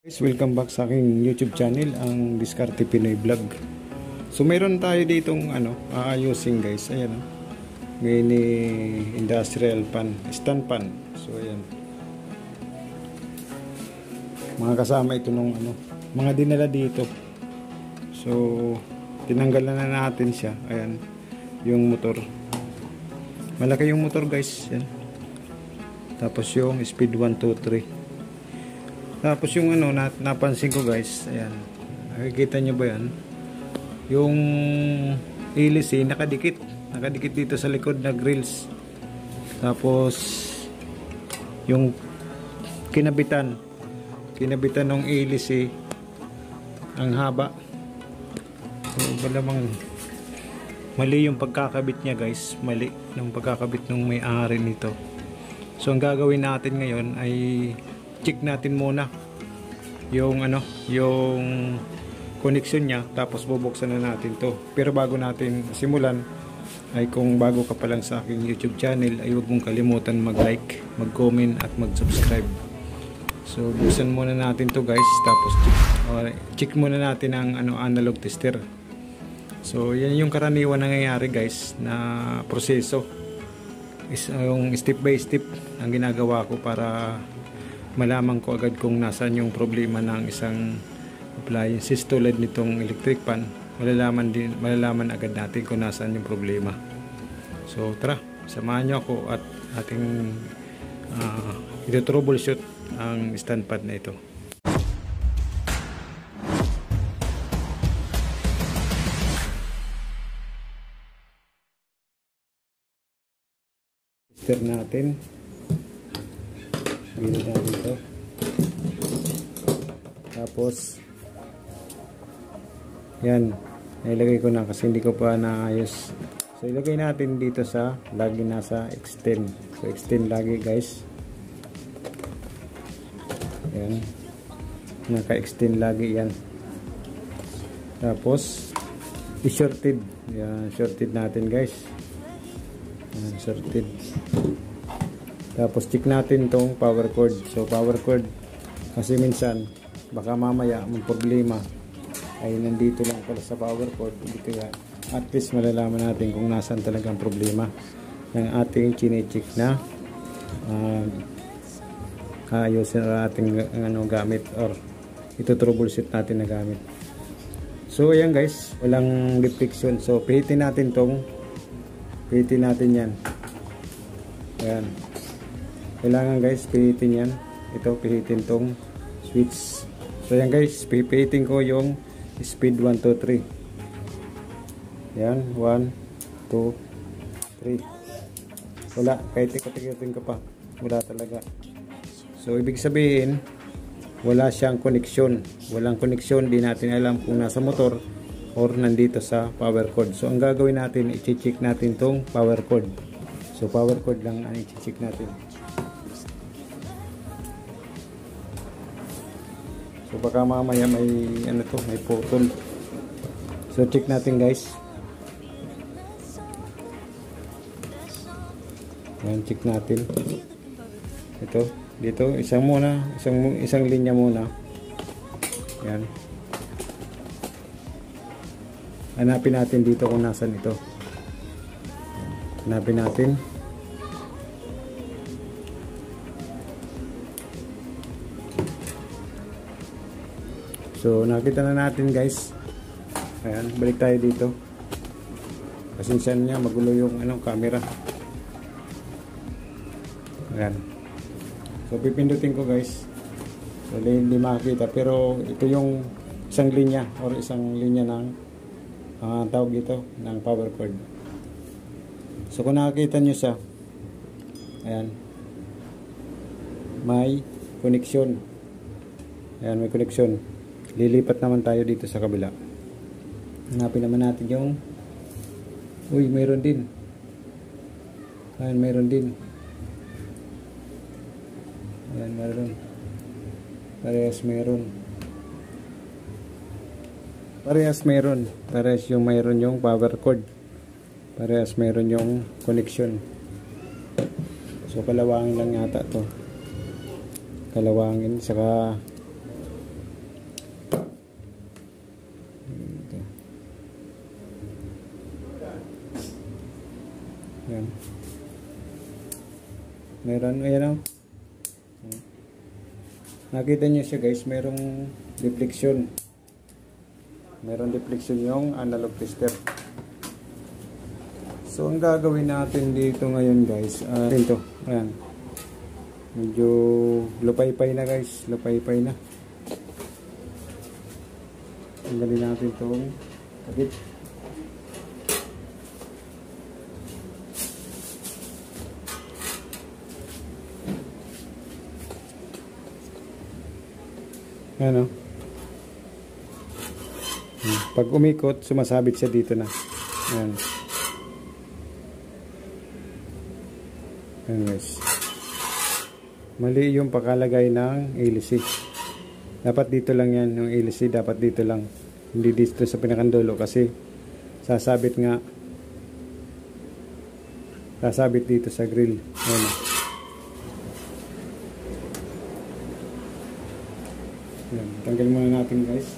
Guys, welcome back sa aking YouTube channel, ang Diskarte Pinoy Vlog. So mayroon tayo ditong aayusin guys. Ayan, mini industrial pan, stand pan. So ayan. Mga kasama ito nung mga dinala dito. So tinanggalan na natin siya. Ayan, yung motor. Malaki yung motor guys. Ayan. Tapos yung speed 1, 2, 3. Tapos yung napansin ko guys, ayan, nakikita nyo ba yan, yung hélice nakadikit dito sa likod na grills. Tapos yung kinabitan ng hélice ang haba. So malamang mali yung pagkakabit niya guys, mali yung pagkakabit ng may-ari nito. So ang gagawin natin ngayon ay check natin muna yung yung connection niya, tapos bubuksan na natin to. Pero bago natin simulan ay, kung bago ka pa lang sa aking YouTube channel, ay huwag mong kalimutan mag-like, mag-comment at mag-subscribe. So buksan muna natin to guys, tapos check muna natin ang analog tester. So yan yung karaniwan nangyayari guys na proseso, is yung step by step ang ginagawa ko para malaman ko agad kung nasaan yung problema ng isang appliances tulad nitong electric pan. Malalaman agad natin kung nasaan yung problema. So tara, samahan nyo ako at ating ito-troubleshoot ang stand pan na ito. Tester natin. Gilid natin ito. Tapos yan, nailagay ko na kasi hindi ko pa naayos. So ilagay natin dito sa lagi nasa extend. So extend lagi guys. Yan, naka-extend lagi yan. Tapos i-shorted. Yan, shorted natin guys. Yan, shorted. Tapos check natin tong power cord. So power cord kasi minsan baka mamaya may problema ay nandito lang pala sa power cord. Dito yan. At least malalaman natin kung nasaan talaga ang problema ng ating chine-check na ayusin ang ating gamit or ito troubleshoot natin na gamit. So ayan guys, walang deflection. So pihitin natin yan. Ayan. Kailangan guys pihitin yan. Ito pihitin tong switch. So yan guys, pihitin ko yung speed 1, 2, 3. Yan, 1, 2, 3. Wala, kahit ikot-ikotin ko pa, wala talaga. So ibig sabihin wala siyang connection. Walang connection, di natin alam kung nasa motor or nandito sa power cord. So ang gagawin natin, i-check natin tong power cord. So power cord lang ang i-check natin. So baka mamaya may may putol. So check natin guys. Yan, check natin. Ito, dito isang linya muna. Yan. Hanapin natin dito kung nasaan ito. Hanapin natin. So nakita na natin guys. Ayan, balik tayo dito. Pasensya niya, magulo yung camera. Ayan. So pipindutin ko guys. So hindi makikita, pero ito yung isang linya ng tawag dito ng power cord. So kung nakikita nyo siya, ayan, may connection. Ayan, may connection. Lilipat naman tayo dito sa kabila. Hanapin naman natin yung mayroon din. Ayan, mayroon din. Ayan, mayroon. Parehas mayroon. Parehas yung mayroon yung power cord. Parehas mayroon yung connection. So kalawangin lang yata to. Kalawangin saka Meron, ayan o. Nakita niyo siya guys, merong deflection. Meron deflection yung analog tester. So ang gagawin natin dito ngayon guys, ito, ayan. Medyo lupay-pay na guys, lupay-pay na. Tanggalin natin itong takip. Ano? Pag umikot, sumasabit siya dito na. Ayan. Ayan guys. Mali yung pakalagay ng hélice. Dapat dito lang yan. Yung hélice dapat dito lang. Hindi dito sa pinakandulo kasi sasabit nga. Sasabit dito sa grill. Ayan. Ayan. Tanggal muna natin guys.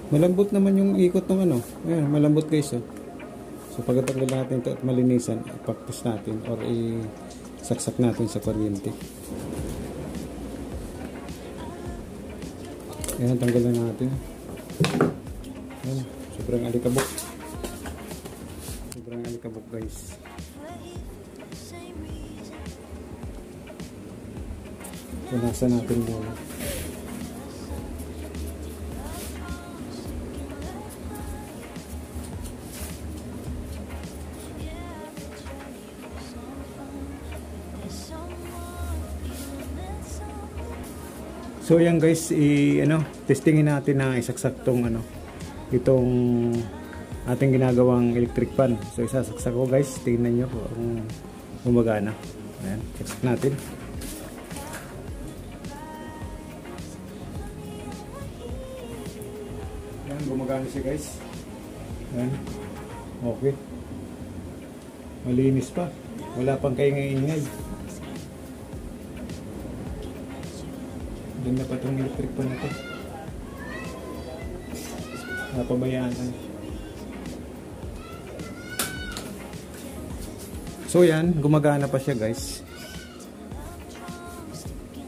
Malambot naman yung ikot ng ano. Ayan, malambot guys. Oh. So pagkatanggal natin ito at malinisan, ipaktas natin or isaksak natin sa kuryente. Ayan, tanggal na natin. Ayan, sobrang alikabok. Sobrang alikabok guys. Punasan natin muna. So yan guys, testingin natin na isaksak tong itong ating ginagawang electric fan. So isasaksak ko guys, tingnan nyo kung gumagana. Ayan, saksak natin. Ayan, gumagana siya guys. Ayan, okay. Malinis pa, wala pang kaingay-ingay. Ganda pa itong electric pan na ito. Napabayaan lang. So yan, gumagana pa siya guys.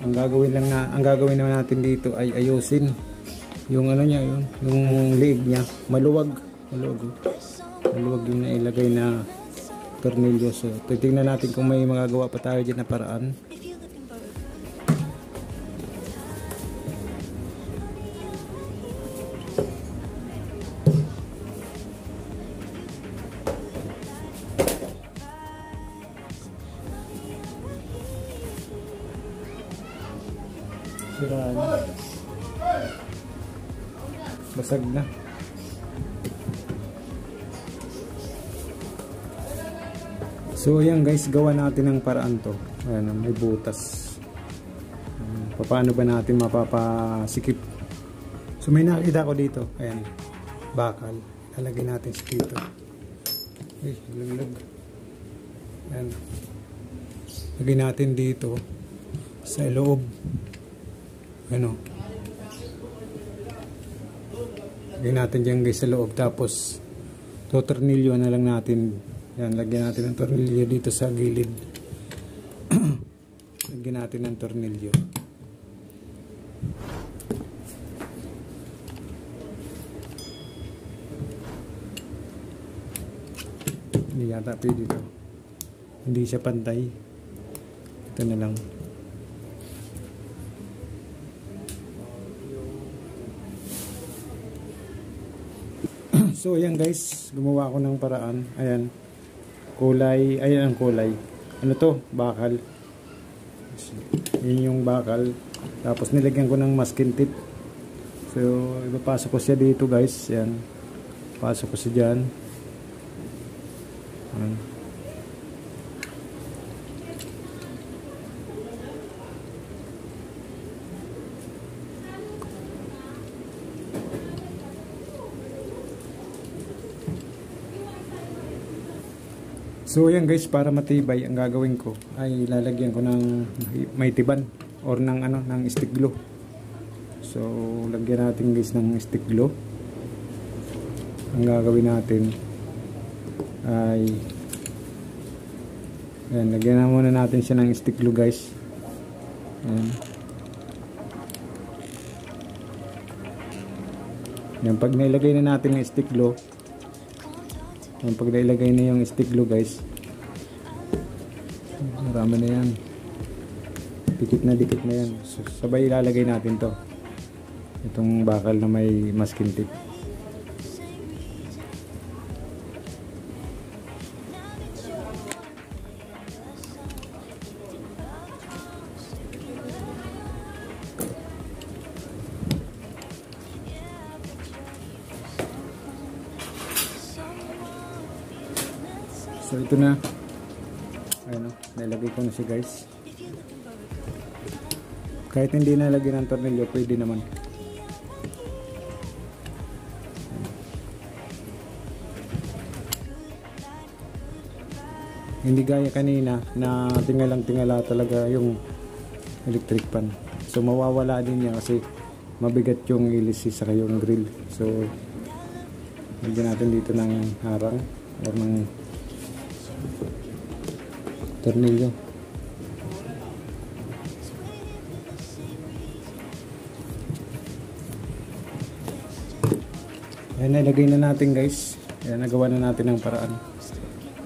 Ang gagawin naman natin dito ay ayusin yung niya, yung leeg niya. Maluwag yung nailagay na tornilyo. So titingnan natin kung may magagawa pa tayo dyan na paraan. Basag na. So ayan guys, gawa natin ng paraan to. Ayan, may butas. Paano ba natin mapapasikip? So may nakita ko dito. Ayan, bakal. Lalagay natin siya dito. Ay, laglag. Ayan. Lagay natin dito sa loob. Ano? Lagyan natin dyan guys sa loob, tapos tornilyo na lang natin. Yan, lagyan natin ng tornilyo dito sa gilid. Lagyan natin ng tornilyo. Hindi yata pwede dito. Hindi siya pantay. Ito na lang. So ayan guys, gumawa ako ng paraan. Ayan, kulay, ayan ang kulay. Ano to? Bakal. Yun yung bakal. Tapos nilagyan ko ng masking tape. So ipapasok ko siya dito guys. Ayan, pasok ko siya dyan. Ayan. So yan guys, para matibay ang gagawin ko ay lalagyan ko ng may tiban or ng ng stick glue. So lagyan natin guys ng stick glue. Ang gagawin natin ay ayan, lagyan na muna natin siya ng stick glue guys. Ayan. Ayan, pag nailagay na natin yung stick glue, ayan, pag nailagay na yung stick glue guys, marami na yan, dikit na yan. So, sabay ilalagay natin to, itong bakal na may masking tape. So ito na, ayun o, nilagay ko na siya guys. Kahit hindi nalagyan ng tornilyo, pwede naman. Hindi gaya kanina na tingala talaga yung electric pan. So mawawala din niya kasi mabigat yung hélice saka yung grill. So lagyan natin dito ng harang o ng tornilyo. Ayan, nilagay na natin guys. Ayan, nagawa na natin ng paraan.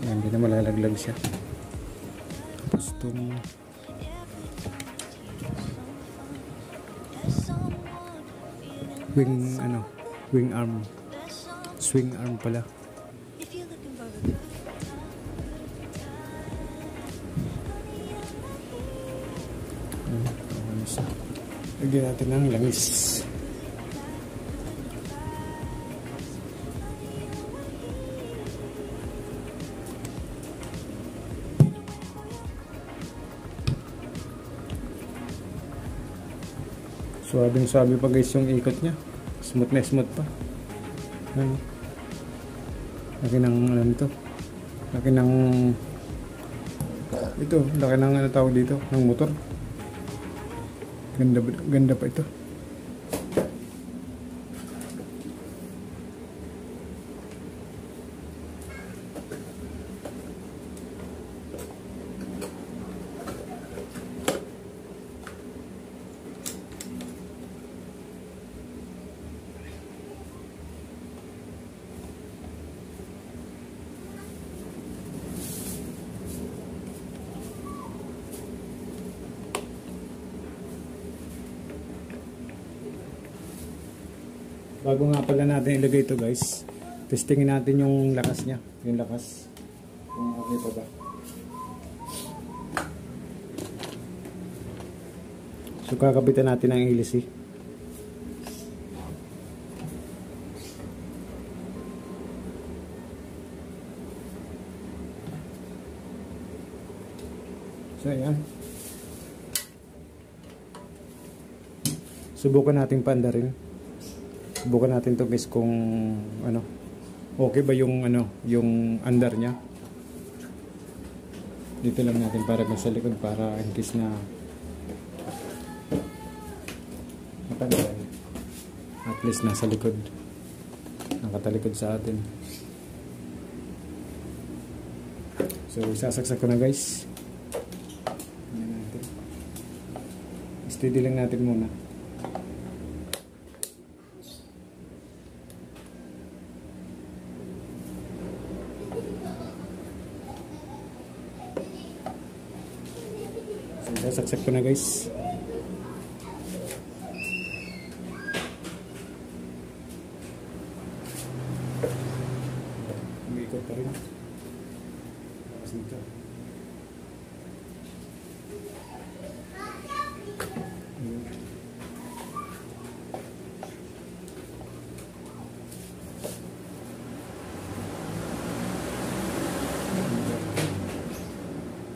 Ayan, hindi na malalaglag siya. Tapos itong wing arm, swing arm pala. Lagyan natin ng langis. Suwabing-suwabe pa guys yung ikot niya. Smooth na smooth pa. Ayan. Laki ng ano nito. Laki ng ito. Laki ng ano tawag dito. Ng motor. Ganda pa ito. Bago nga pala natin ilagay ito guys, testingin natin yung lakas niya. Yung lakas. Kung okay pa ba. So kakabitan natin ang hélice. So ayan. Subukan natin paandarin. Subukan natin to guys kung ano, okay ba yung ano, yung andar niya. Dito lang natin para sa likod para in case na matanggal. At least nasa likod. Nakatalikod sa atin. So isasaksak ko na guys. Steady lang natin muna. Sasaksak ko na guys. Umikot pa rin. Tapos dito.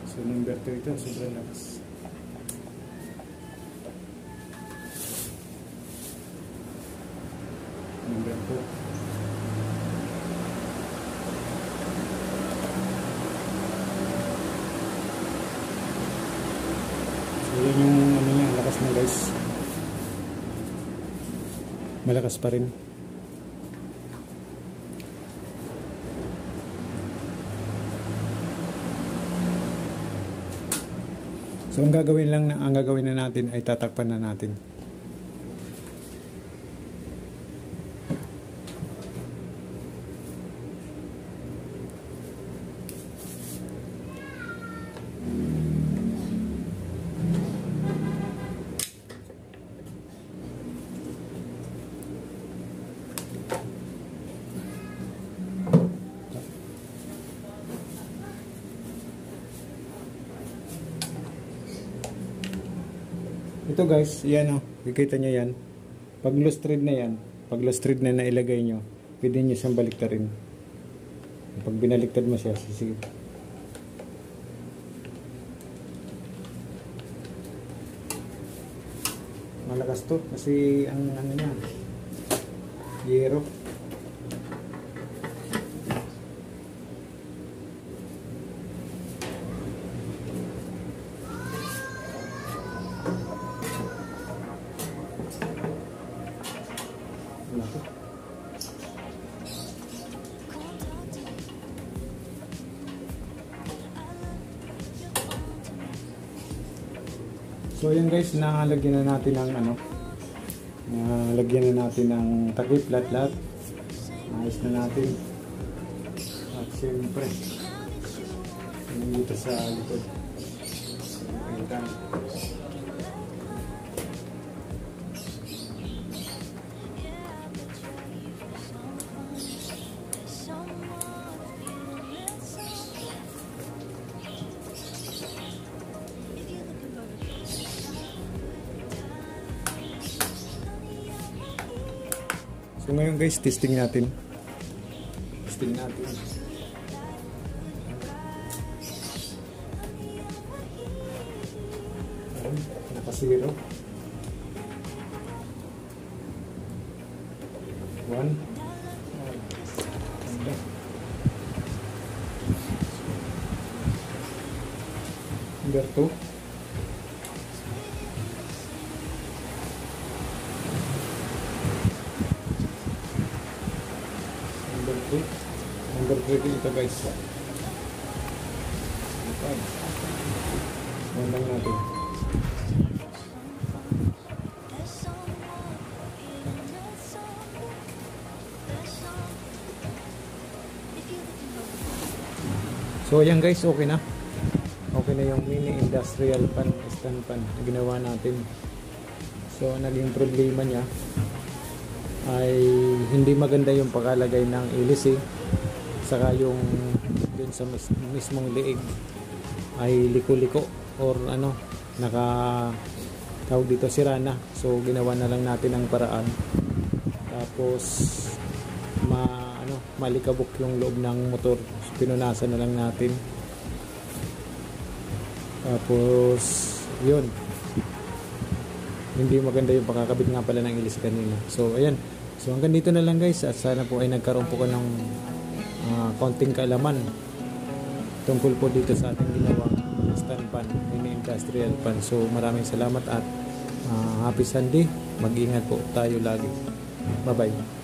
So number 2 ito, sobrang lakas. Number 2. So yun yung ano niya, lakas na guys. malakas pa rin. So ang gagawin na natin ay tatakpan na natin. Ito guys, yan o, kikita nyo yan. Pag loose thread na yan, pag loose thread na nailagay nyo, pwede nyo siyang baliktarin. Pag binaliktad mo siya, sisigit. Malakas to, kasi ang ano niya, yero. So yun guys, nalagyan na natin ng nalagyan na natin ng takip lahat. Ayos na natin. At siyempre, yun dito sa likod. Ayan. So ngayon guys, testing natin. Testing natin. Ayan, naka-zero. 1. Number 2. Number 3 ito guys. Mandang natin. So ayan guys, okay na. Okay na yung mini industrial pan, stand pan na ginawa natin. So naging problema niya ay hindi maganda yung pagkalagay ng hélice, saka yung dun sa mismong liig ay liko-liko or tawag dito, sira na. So ginawa na lang natin ang paraan, tapos malikabok yung loob ng motor. So, pinunasan na lang natin, tapos yun, hindi maganda yung pagkakabit nga pala ng hélice kanina. So ayan, so hanggang dito na lang guys, at sana po ay nagkaroon po ka ng konting kaalaman tungkol po dito sa ating ginawang stand pan, mini industrial pan. So maraming salamat at happy Sunday. Mag-ingat po tayo lagi. Bye bye.